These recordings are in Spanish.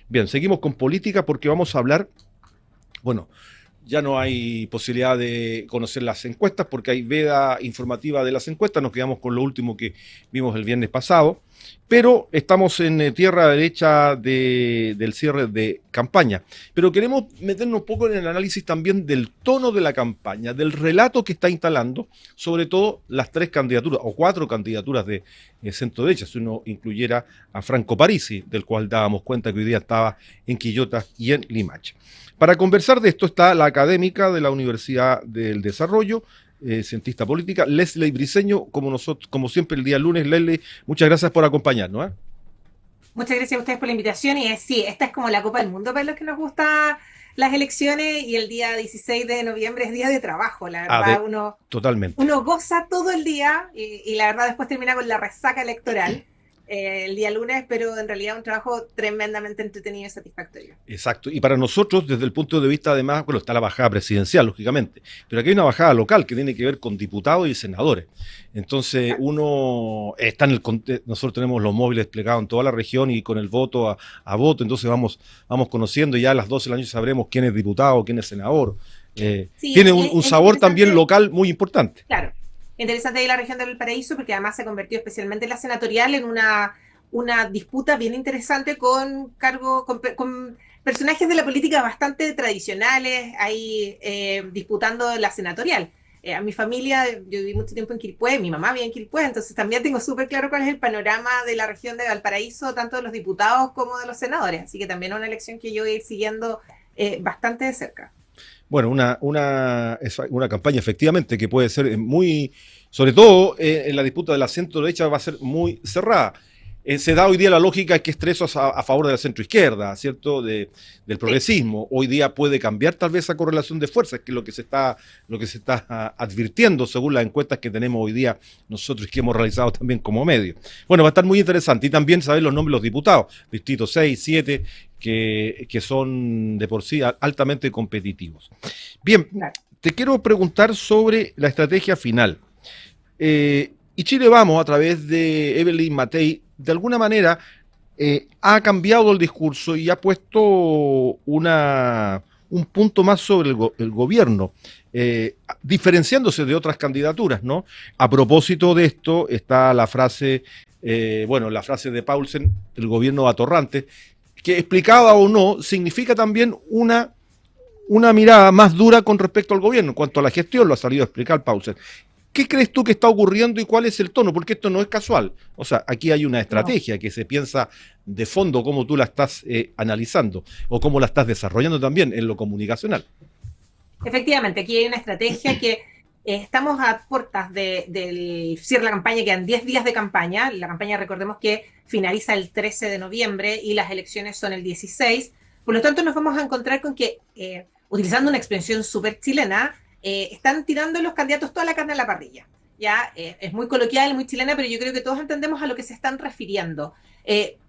Bien, seguimos con política porque vamos a hablar, bueno, ya no hay posibilidad de conocer las encuestas porque hay veda informativa de las encuestas, nos quedamos con lo último que vimos el viernes pasado, pero estamos en tierra derecha del cierre de campaña. Pero queremos meternos un poco en el análisis también del tono de la campaña, del relato que está instalando, sobre todo las tres candidaturas o cuatro candidaturas de centro derecha, si uno incluyera a Franco Parisi, del cual dábamos cuenta que hoy día estaba en Quillota y en Limache. Para conversar de esto está la académica de la Universidad del Desarrollo, cientista política, Leslie Briceño, como nosotros, como siempre el día lunes. Leslie, muchas gracias por acompañarnos, ¿eh? Muchas gracias a ustedes por la invitación y sí, esta es como la Copa del Mundo para los que nos gustan las elecciones y el día 16 de noviembre es día de trabajo, la Ah, verdad, totalmente. uno goza todo el día y la verdad después termina con la resaca electoral el día lunes, pero en realidad un trabajo tremendamente entretenido y satisfactorio. Exacto. Y para nosotros, desde el punto de vista, además, bueno, está la bajada presidencial, lógicamente, pero aquí hay una bajada local que tiene que ver con diputados y senadores. Entonces, uno está en nosotros tenemos los móviles desplegados en toda la región y con el voto a voto, entonces vamos conociendo y ya a las 12 del año sabremos quién es diputado, quién es senador. Sí, Tiene un es sabor también interesante. local muy importante. Claro, interesante ahí la región del Valparaíso porque además se convirtió especialmente la senatorial en una disputa bien interesante con personajes de la política bastante tradicionales ahí disputando la senatorial. A mi familia, yo viví mucho tiempo en Quilpué, mi mamá vive en Quilpué, entonces también tengo súper claro cuál es el panorama de la región de Valparaíso, tanto de los diputados como de los senadores. Así que también es una elección que yo voy a ir siguiendo bastante de cerca. Bueno, es una campaña efectivamente que puede ser muy, sobre todo en la disputa de la centro derecha va a ser muy cerrada. Se da hoy día la lógica que es tres a favor de la centro izquierda, ¿cierto? Del Sí. progresismo. Hoy día puede cambiar tal vez esa correlación de fuerzas, que es lo que se está advirtiendo según las encuestas que tenemos hoy día nosotros que hemos realizado también como medio. Bueno, va a estar muy interesante. Y también saber los nombres de los diputados, distrito 6, 7, que son de por sí altamente competitivos. Bien, Claro. te quiero preguntar sobre la estrategia final. Y Chile Vamos, a través de Evelyn Matei, de alguna manera ha cambiado el discurso y ha puesto un punto más sobre el gobierno, diferenciándose de otras candidaturas, ¿no? A propósito de esto está la frase, bueno, la frase de Paulsen, el gobierno atorrante, que explicada o no, significa también una mirada más dura con respecto al gobierno. En cuanto a la gestión, lo ha salido a explicar Paulsen. ¿Qué crees tú que está ocurriendo y cuál es el tono? Porque esto no es casual. O sea, aquí hay una No. estrategia que se piensa de fondo cómo tú la estás analizando o cómo la estás desarrollando también en lo comunicacional. Efectivamente, aquí hay una estrategia que estamos a puertas del cierre de la campaña, quedan 10 días de campaña. La campaña, recordemos que finaliza el 13 de noviembre y las elecciones son el 16. Por lo tanto, nos vamos a encontrar con que, utilizando una expresión súper chilena, están tirando los candidatos toda la carne a la parrilla. Ya es muy coloquial, muy chilena, pero yo creo que todos entendemos a lo que se están refiriendo.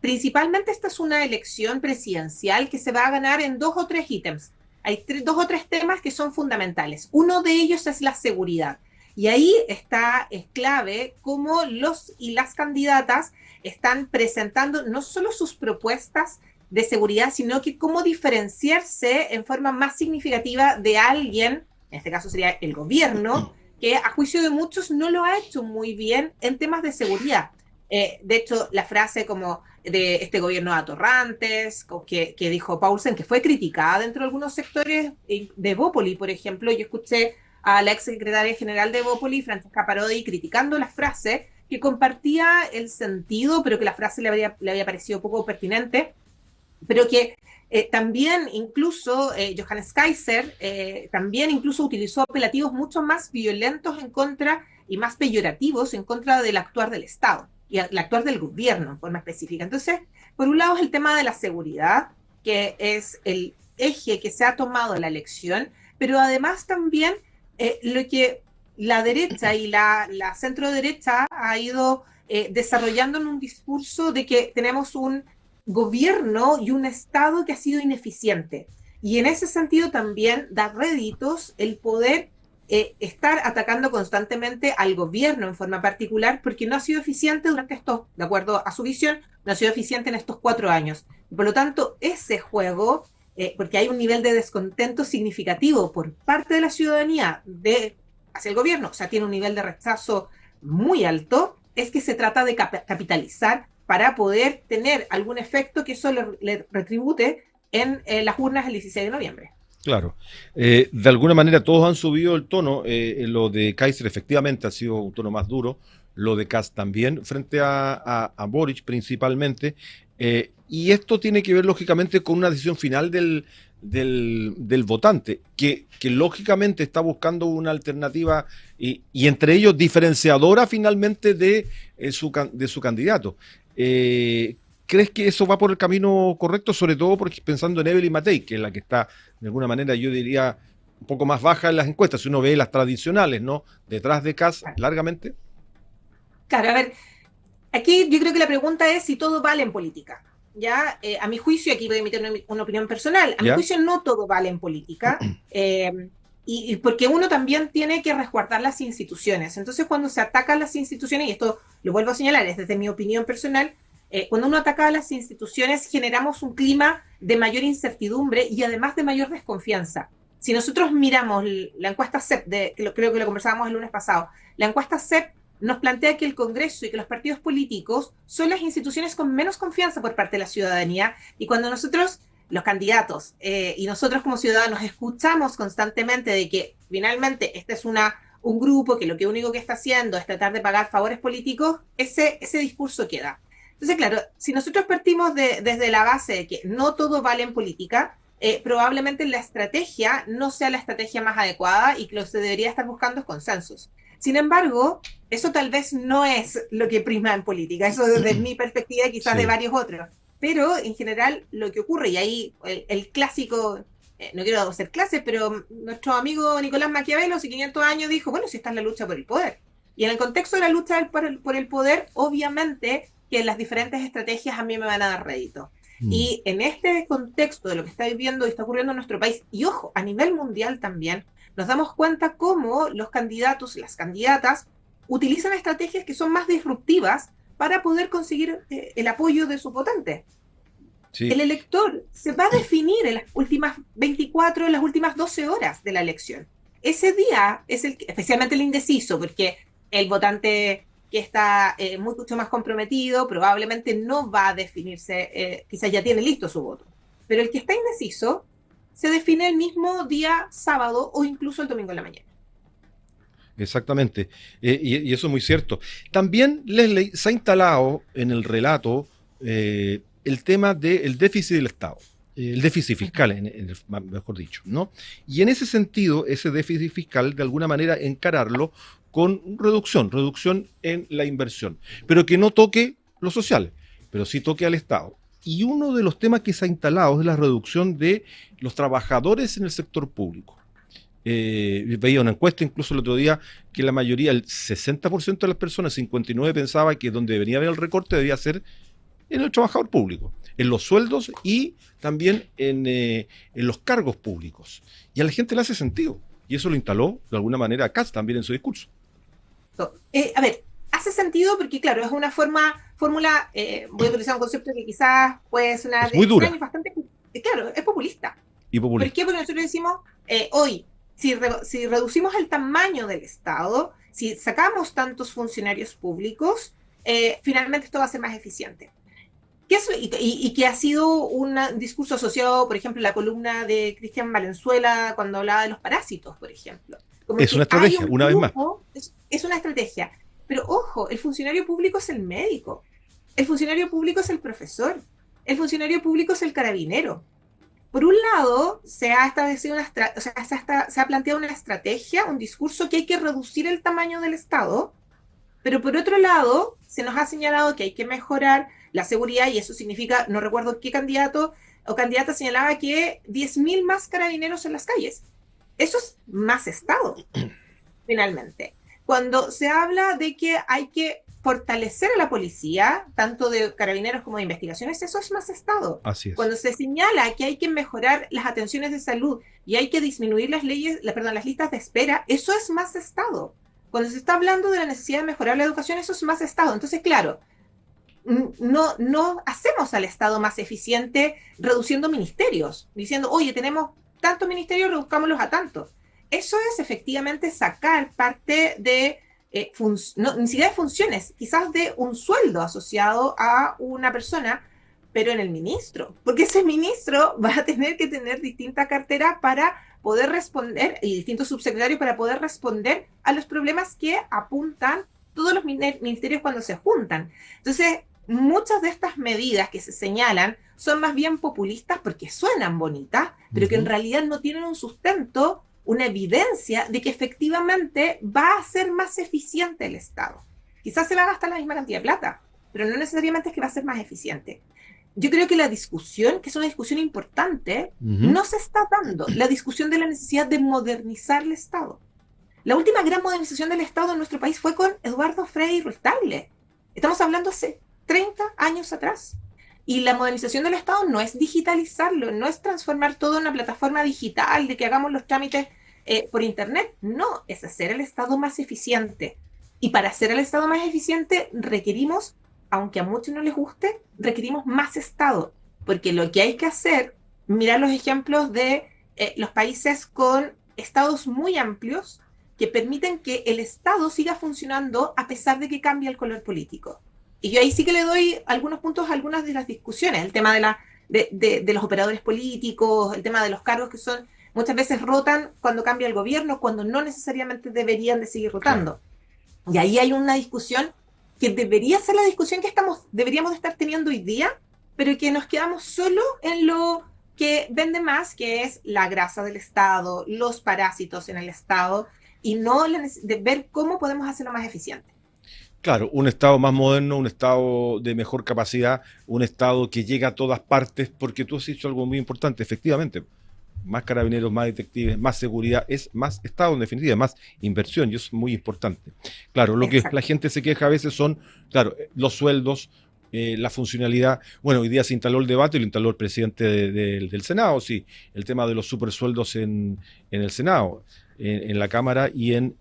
Principalmente esta es una elección presidencial que se va a ganar en dos o tres ítems. Hay dos o tres temas que son fundamentales. Uno de ellos es la seguridad. Y ahí es clave cómo los y las candidatas están presentando no solo sus propuestas de seguridad, sino que cómo diferenciarse en forma más significativa de alguien, en este caso sería el gobierno, que a juicio de muchos no lo ha hecho muy bien en temas de seguridad. De hecho, la frase como de este gobierno de atorrantes, que dijo Paulsen, que fue criticada dentro de algunos sectores de Bópoli, por ejemplo. Yo escuché a la ex secretaria general de Bópoli, Francesca Parodi, criticando la frase, que compartía el sentido, pero que la frase le había parecido poco pertinente, pero que también incluso Johannes Kaiser también incluso utilizó apelativos mucho más violentos en contra y más peyorativos en contra del actuar del Estado y el actuar del gobierno en forma específica. Entonces, por un lado es el tema de la seguridad, que es el eje que se ha tomado en la elección, pero además también lo que la derecha y la centro derecha ha ido desarrollando en un discurso de que tenemos un gobierno y un Estado que ha sido ineficiente. Y en ese sentido también da réditos el poder estar atacando constantemente al gobierno en forma particular porque no ha sido eficiente durante estos, de acuerdo a su visión, no ha sido eficiente en estos 4 años. Y por lo tanto, ese juego, porque hay un nivel de descontento significativo por parte de la ciudadanía hacia el gobierno, o sea, tiene un nivel de rechazo muy alto, es que se trata de capitalizar para poder tener algún efecto que eso le retribute en las urnas el 16 de noviembre. Claro. De alguna manera todos han subido el tono. Lo de Kaiser efectivamente ha sido un tono más duro. Lo de Kast también, frente a Boric principalmente. Y esto tiene que ver lógicamente con una decisión final del votante, que lógicamente está buscando una alternativa y entre ellos diferenciadora finalmente de su candidato. ¿Crees que eso va por el camino correcto? Sobre todo porque pensando en Evelyn Matei, que es la que está, de alguna manera, yo diría, un poco más baja en las encuestas. Si uno ve las tradicionales, ¿no? Detrás de Kast, largamente. Claro, a ver, aquí yo creo que la pregunta es si todo vale en política. ¿Ya? A mi juicio, aquí voy a emitir una opinión personal, a mi ¿Ya? juicio no todo vale en política, y porque uno también tiene que resguardar las instituciones. Entonces, cuando se atacan las instituciones, y esto lo vuelvo a señalar, es desde mi opinión personal, cuando uno ataca a las instituciones generamos un clima de mayor incertidumbre y además de mayor desconfianza. Si nosotros miramos la encuesta CEP, creo que lo conversábamos el lunes pasado, la encuesta CEP nos plantea que el Congreso y que los partidos políticos son las instituciones con menos confianza por parte de la ciudadanía, y cuando nosotros, los candidatos, y nosotros como ciudadanos escuchamos constantemente de que finalmente este es un grupo que lo que único que está haciendo es tratar de pagar favores políticos, ese discurso queda. Entonces, claro, si nosotros partimos desde la base de que no todo vale en política, probablemente la estrategia no sea la estrategia más adecuada y que lo que se debería estar buscando es consensos. Sin embargo, eso tal vez no es lo que prima en política, eso desde mi perspectiva y quizás Sí. de varios otros. Pero en general lo que ocurre, y ahí el clásico, no quiero hacer clases, pero nuestro amigo Nicolás Maquiavelo hace 500 años dijo, bueno, si está en la lucha por el poder. Y en el contexto de la lucha por el poder, obviamente que las diferentes estrategias a mí me van a dar rédito. Y en este contexto de lo que está viviendo y está ocurriendo en nuestro país, y ojo, a nivel mundial también, nos damos cuenta cómo los candidatos, las candidatas, utilizan estrategias que son más disruptivas para poder conseguir el apoyo de sus votantes. Sí. El elector se va a definir en las últimas 24, en las últimas 12 horas de la elección. Ese día es especialmente el indeciso, porque el votante que está mucho más comprometido probablemente no va a definirse, quizás ya tiene listo su voto. Pero el que está indeciso se define el mismo día sábado o incluso el domingo en la mañana. Exactamente. Y eso es muy cierto. También, Leslie, se ha instalado en el relato el tema del déficit del Estado, el déficit fiscal, mejor dicho, ¿no? Y en ese sentido, ese déficit fiscal, de alguna manera, encararlo con reducción en la inversión, pero que no toque lo social, pero sí toque al Estado. Y uno de los temas que se ha instalado es la reducción de los trabajadores en el sector público. Veía una encuesta incluso el otro día que la mayoría, el 60% de las personas, 59%, pensaba que donde debería haber el recorte debía ser en el trabajador público, en los sueldos y también en los cargos públicos. Y a la gente le hace sentido. Y eso lo instaló de alguna manera Kast también en su discurso. A ver, hace sentido porque, claro, es una fórmula, voy a utilizar un concepto que quizás puede sonar muy dura. extraño, bastante, claro, es populista. Y populista. ¿Por qué? Porque nosotros decimos, hoy, si reducimos el tamaño del Estado, si sacamos tantos funcionarios públicos, finalmente esto va a ser más eficiente. Y que ha sido un discurso asociado, por ejemplo, a la columna de Cristian Valenzuela cuando hablaba de los parásitos, por ejemplo. Como es una estrategia, una vez más. Es una estrategia. Pero ojo, el funcionario público es el médico, el funcionario público es el profesor, el funcionario público es el carabinero. Por un lado, se ha planteado una estrategia, un discurso que hay que reducir el tamaño del Estado, pero por otro lado, se nos ha señalado que hay que mejorar la seguridad, y eso significa, no recuerdo qué candidato o candidata señalaba que 10.000 más carabineros en las calles. Eso es más Estado, finalmente. Cuando se habla de que hay que fortalecer a la policía, tanto de carabineros como de investigaciones, eso es más Estado. Así es. Cuando se señala que hay que mejorar las atenciones de salud y hay que disminuir las las listas de espera, eso es más Estado. Cuando se está hablando de la necesidad de mejorar la educación, eso es más Estado. Entonces, claro, no hacemos al Estado más eficiente reduciendo ministerios, diciendo, oye, tenemos tantos ministerios, reduzcámoslos a tantos. Eso es efectivamente sacar parte de, ni siquiera de funciones, quizás de un sueldo asociado a una persona, pero en el ministro, porque ese ministro va a tener que tener distintas carteras para poder responder, y distintos subsecretarios para poder responder a los problemas que apuntan todos los ministerios cuando se juntan. Entonces, muchas de estas medidas que se señalan son más bien populistas porque suenan bonitas, pero que en realidad no tienen un sustento, una evidencia de que efectivamente va a ser más eficiente el Estado. Quizás se va a gastar la misma cantidad de plata, pero no necesariamente es que va a ser más eficiente. Yo creo que la discusión, que es una discusión importante, no se está dando. La discusión de la necesidad de modernizar el Estado. La última gran modernización del Estado en nuestro país fue con Eduardo Frei Ruiz-Tagle. Estamos hablando hace 30 años atrás. Y la modernización del Estado no es digitalizarlo, no es transformar todo en una plataforma digital, de que hagamos los trámites por Internet. No, es hacer el Estado más eficiente. Y para hacer el Estado más eficiente requerimos, aunque a muchos no les guste, requerimos más Estado. Porque lo que hay que hacer, mirar los ejemplos de los países con estados muy amplios que permiten que el Estado siga funcionando a pesar de que cambie el color político. Y yo ahí sí que le doy algunos puntos a algunas de las discusiones, el tema de los operadores políticos, el tema de los cargos que son muchas veces rotan cuando cambia el gobierno, cuando no necesariamente deberían de seguir rotando. Claro. Y ahí hay una discusión que debería ser la discusión que deberíamos de estar teniendo hoy día, pero que nos quedamos solo en lo que vende más, que es la grasa del Estado, los parásitos en el Estado, y no de ver cómo podemos hacerlo más eficiente. Claro, un Estado más moderno, un Estado de mejor capacidad, un Estado que llega a todas partes, porque tú has dicho algo muy importante, efectivamente, más carabineros, más detectives, más seguridad, es más Estado en definitiva, más inversión, y eso es muy importante. Claro, lo Exacto. que la gente se queja a veces son, claro, los sueldos, la funcionalidad. Bueno, hoy día se instaló el debate, lo instaló el presidente del Senado, sí, el tema de los supersueldos en el Senado. En la Cámara y en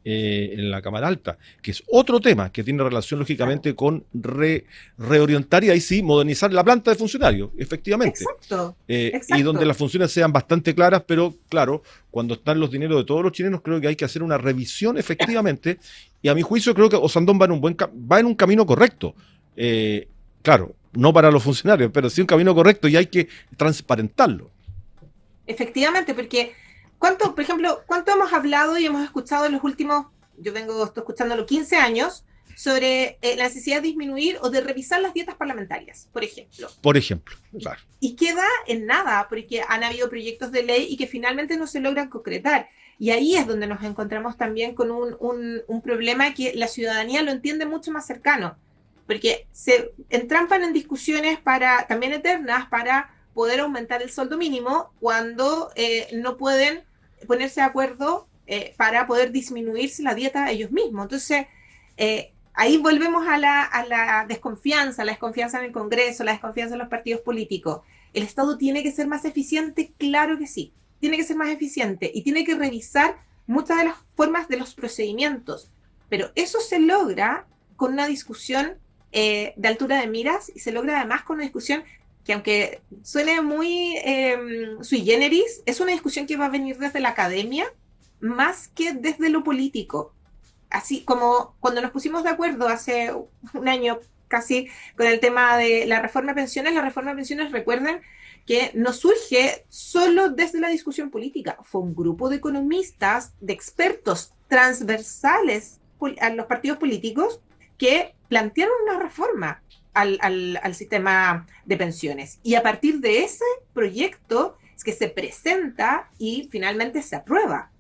la Cámara Alta, que es otro tema que tiene relación lógicamente con reorientar y ahí sí modernizar la planta de funcionarios, efectivamente. Exacto. Y donde las funciones sean bastante claras, pero claro, cuando están los dineros de todos los chilenos, creo que hay que hacer una revisión efectivamente, y a mi juicio creo que Osandón va en un camino correcto. Claro, no para los funcionarios, pero sí un camino correcto y hay que transparentarlo. Efectivamente, porque por ejemplo, ¿cuánto hemos hablado y hemos escuchado en los últimos, estoy escuchándolo 15 años, sobre la necesidad de disminuir o de revisar las dietas parlamentarias, por ejemplo? Por ejemplo, claro. Y queda en nada, porque han habido proyectos de ley y que finalmente no se logran concretar. Y ahí es donde nos encontramos también con un problema que la ciudadanía lo entiende mucho más cercano, porque se entrampan en discusiones también eternas para poder aumentar el sueldo mínimo cuando no pueden ponerse de acuerdo para poder disminuirse la dieta ellos mismos. Entonces, ahí volvemos a la desconfianza en el Congreso, la desconfianza en los partidos políticos. ¿El Estado tiene que ser más eficiente? Claro que sí, tiene que ser más eficiente y tiene que revisar muchas de las formas de los procedimientos, pero eso se logra con una discusión de altura de miras y se logra además con una discusión que aunque suene muy sui generis, es una discusión que va a venir desde la academia más que desde lo político. Así como cuando nos pusimos de acuerdo hace un año casi con el tema de la reforma de pensiones, recuerden que no surge solo desde la discusión política, fue un grupo de economistas, de expertos transversales a los partidos políticos que plantearon una reforma al sistema de pensiones. Y a partir de ese proyecto es que se presenta y finalmente se aprueba.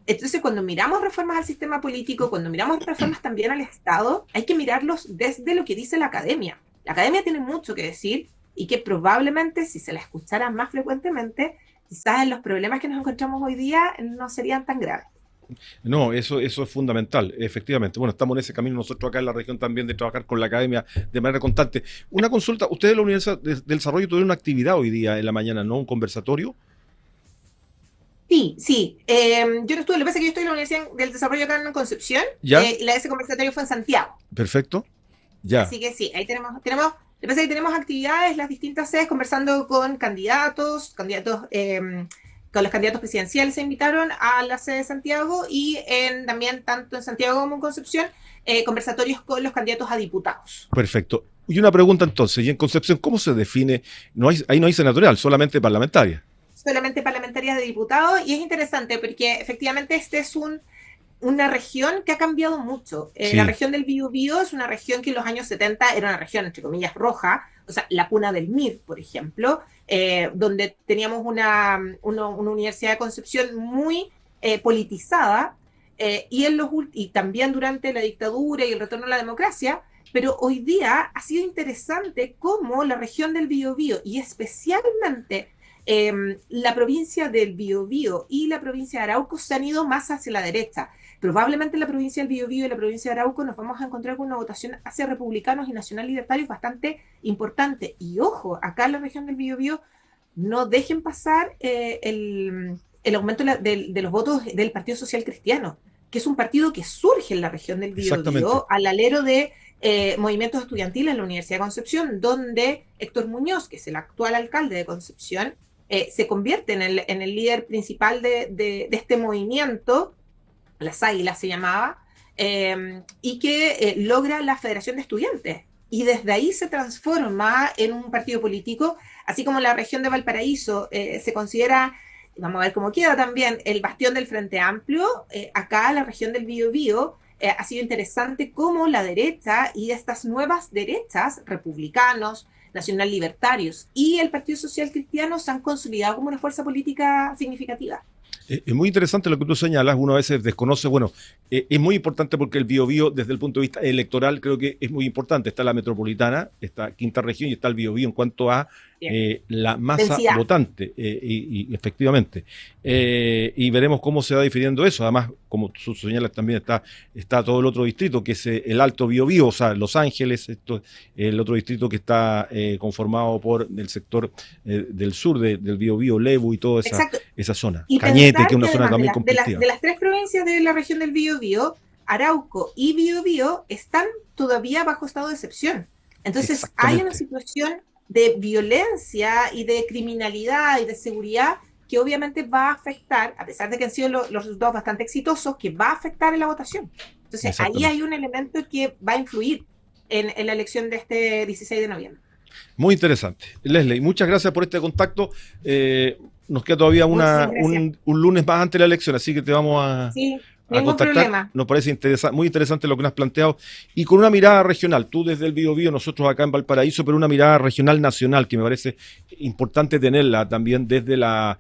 Entonces, cuando miramos reformas al sistema político, cuando miramos reformas también al Estado, hay que mirarlos desde lo que dice la academia. La academia tiene mucho que decir y que probablemente, si se la escuchara más frecuentemente, quizás los problemas que nos encontramos hoy día no serían tan graves. No, eso es fundamental, efectivamente. Bueno, estamos en ese camino nosotros acá en la región también de trabajar con la academia de manera constante. Una consulta, ustedes en la Universidad del Desarrollo tuvieron una actividad hoy día en la mañana, ¿no? Un conversatorio. Sí, sí. Yo no estuve, lo que pasa es que yo estoy en la Universidad del Desarrollo acá en Concepción, ¿Ya? ese conversatorio fue en Santiago. Perfecto. Ya. Así que sí, ahí lo que pasa es que tenemos actividades, las distintas sedes, conversando con con los candidatos presidenciales se invitaron a la sede de Santiago y también tanto en Santiago como en Concepción, conversatorios con los candidatos a diputados. Perfecto. Y una pregunta entonces, y en Concepción, ¿cómo se define? No hay, ahí no hay senatorial, solamente parlamentaria. Solamente parlamentarias de diputados y es interesante porque efectivamente este es una región que ha cambiado mucho. La Sí, región del Biobío es una región que en los años 70 era una región, entre comillas, roja, o sea, la cuna del MIR, por ejemplo, donde teníamos una Universidad de Concepción muy politizada y también durante la dictadura y el retorno a la democracia, pero hoy día ha sido interesante cómo la región del Biobío y especialmente la provincia del Biobío y la provincia de Arauco se han ido más hacia la derecha. Probablemente en la provincia del Biobío y la provincia de Arauco nos vamos a encontrar con una votación hacia republicanos y nacional libertarios bastante importante. Y ojo, acá en la región del Biobío no dejen pasar el aumento de los votos del Partido Social Cristiano, que es un partido que surge en la región del exactamente. Biobío al alero de movimientos estudiantiles en la Universidad de Concepción, donde Héctor Muñoz, que es el actual alcalde de Concepción, se convierte en el líder principal de este movimiento, las Águilas se llamaba, y que logra la Federación de Estudiantes. Y desde ahí se transforma en un partido político, así como la región de Valparaíso se considera, vamos a ver cómo queda también, el bastión del Frente Amplio. Acá la región del Biobío ha sido interesante cómo la derecha y estas nuevas derechas, republicanos, nacional libertarios y el Partido Social Cristiano se han consolidado como una fuerza política significativa. Es muy interesante lo que tú señalas, uno a veces desconoce, bueno, es muy importante porque el Biobío desde el punto de vista electoral creo que es muy importante. Está la metropolitana, está quinta región y está el Biobío en cuanto a Bien. la masa Densidad. votante, y efectivamente. Y veremos cómo se va definiendo eso. Además, como tú señalas, también está todo el otro distrito, que es el Alto Biobío, o sea, Los Ángeles, el otro distrito que está conformado por el sector del sur del Biobío, Lebu y toda Exacto. esa zona. Y Cañete, que pensar es que una zona además también conflictiva. de las tres provincias de la región del Biobío, Arauco y Biobío están todavía bajo estado de excepción. Entonces hay una Exactamente, situación de violencia y de criminalidad y de seguridad que obviamente va a afectar, a pesar de que han sido los resultados bastante exitosos, que va a afectar en la votación. Entonces ahí exactamente. hay un elemento que va a influir en la elección de este 16 de noviembre. Muy interesante. Leslie, muchas gracias por este contacto. Nos queda todavía Muchísimas gracias. un lunes más antes de la elección, así que te vamos Sí, a ningún contactar. problema. Nos parece muy interesante lo que nos has planteado. Y con una mirada regional, tú desde el Biobío, nosotros acá en Valparaíso, pero una mirada regional nacional, que me parece importante tenerla también desde la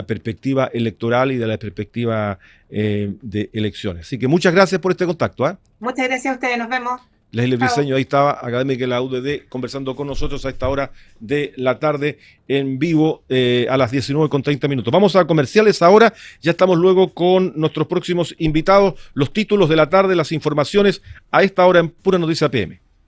perspectiva electoral y de la perspectiva de elecciones. Así que muchas gracias por este contacto, ¿eh? Muchas gracias a ustedes. Nos vemos. Leslie Chao. Briceño, ahí estaba, académica de la UDD, conversando con nosotros a esta hora de la tarde en vivo a las 19:30. Vamos a comerciales ahora, ya estamos luego con nuestros próximos invitados, los títulos de la tarde, las informaciones a esta hora en Pura Noticia PM.